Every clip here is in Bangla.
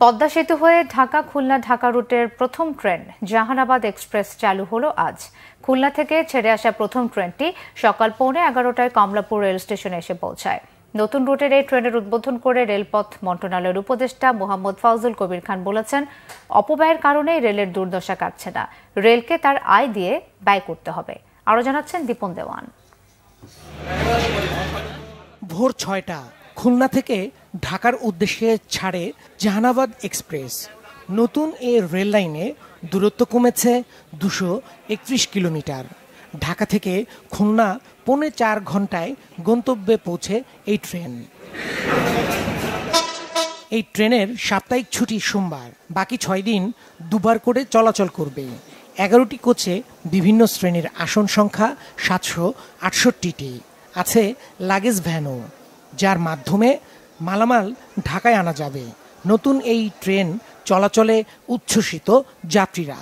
পদ্মা সেতু হয়ে ঢাকা খুলনা ঢাকা রুটের প্রথম ট্রেন জাহানাবাদ এক্সপ্রেস চালু হলো আজ। খুলনা থেকে ছেড়ে আসা প্রথম ট্রেনটি সকাল 11:15টায় কমলাপুর রেল স্টেশনে এসে পৌঁছায়। নতুন রুটের এই ট্রেনের উদ্বোধন করে রেলপথ মন্ত্রণালয়ের উপদেষ্টা মোহাম্মদ ফাউজুল কবির খান বলেছেন, অপব্যয়ের কারণেই রেলের দুর্দশা কাটছে না, রেলকে তার আয় দিয়ে ব্যয় করতে হবে। আরও জানাচ্ছেন দীপন দেওয়ান। ভোর 6টা খুলনা থেকে ঢাকার উদ্দেশ্যে ছাড়ে জাহানাবাদ এক্সপ্রেস। নতুন এই রেল লাইনে দূরত্ব কমেছে 231 কিলোমিটার। ঢাকা থেকে খুলনা 4.5 ঘন্টায় গন্তব্যে পৌঁছে এই ট্রেন। এই ট্রেনের সাপ্তাহিক ছুটি সোমবার, বাকি 6 দিন দুবার করে চলাচল করবে। 11টি কোচে বিভিন্ন শ্রেণীর আসন সংখ্যা 768টি। আছে লাগেজ ভ্যানও, যার মাধ্যমে মালামাল ঢাকায় আনা যাবে। নতুন এই ট্রেন চলাচলে উচ্ছ্বসিত যাত্রীরা।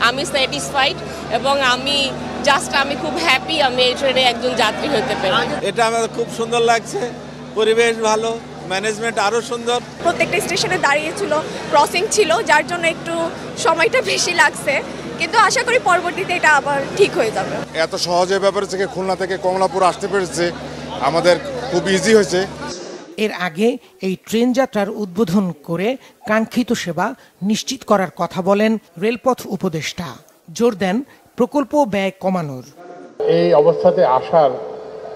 আমি স্যাটিসফাইড এবং আমি খুব হ্যাপি আমি এই ট্রেনে একজন যাত্রী হতে পেরে। এটা আমার খুব সুন্দর লাগছে, পরিবেশ ভালো, ম্যানেজমেন্ট আরো সুন্দর। প্রত্যেকটা স্টেশনে দাঁড়িয়েছিল, ক্রসিং ছিল, যার জন্য একটু সময়টা বেশি লাগছে, কিন্তু আশা করি পরবর্তীতে এটা আবার ঠিক হয়ে যাবে। এত সহজে ব্যাপারে থেকে খুলনা থেকে কমলাপুর আসতে পেরেছে, আমাদের খুব ইজি হয়েছে। এর আগে এই ট্রেন যাত্রার উদ্বোধন করে কাঙ্ক্ষিত সেবা নিশ্চিত করার কথা বলেন রেলপথ উপদেষ্টা। জোর দেন প্রকল্প ব্যয় কমানোর। এই অবস্থাতে আসার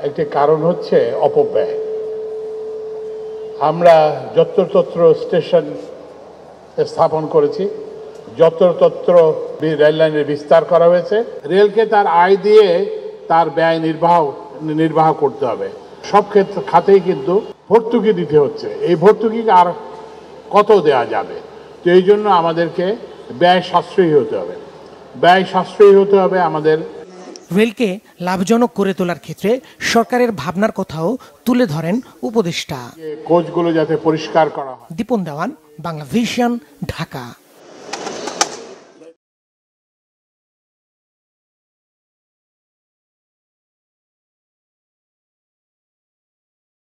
একটি কারণ হচ্ছে অপব্যয়। আমরা যত্রতত্র স্টেশন স্থাপন করেছি, যত্রতত্র রেল লাইনের বিস্তার করা হয়েছে। রেলকে তার আয় দিয়ে তার ব্যয় নির্বাহ করতে হবে। সব খাতেই কিন্তু ভর্তুকি দিতে হচ্ছে। এই ভর্তুকি আর কত দেয়া যাবে? তো এই জন্য আমাদেরকে ব্যয় সাশ্রয়ী হতে হবে। আমাদের রেলকে লাভজনক করে তোলার ক্ষেত্রে সরকারের ভাবনার কথাও তুলে ধরেন উপদেষ্টা। কোচগুলো যাতে পরিষ্কার করা হয়। দীপন দেওয়ান, বাংলা ভিশন, ঢাকা।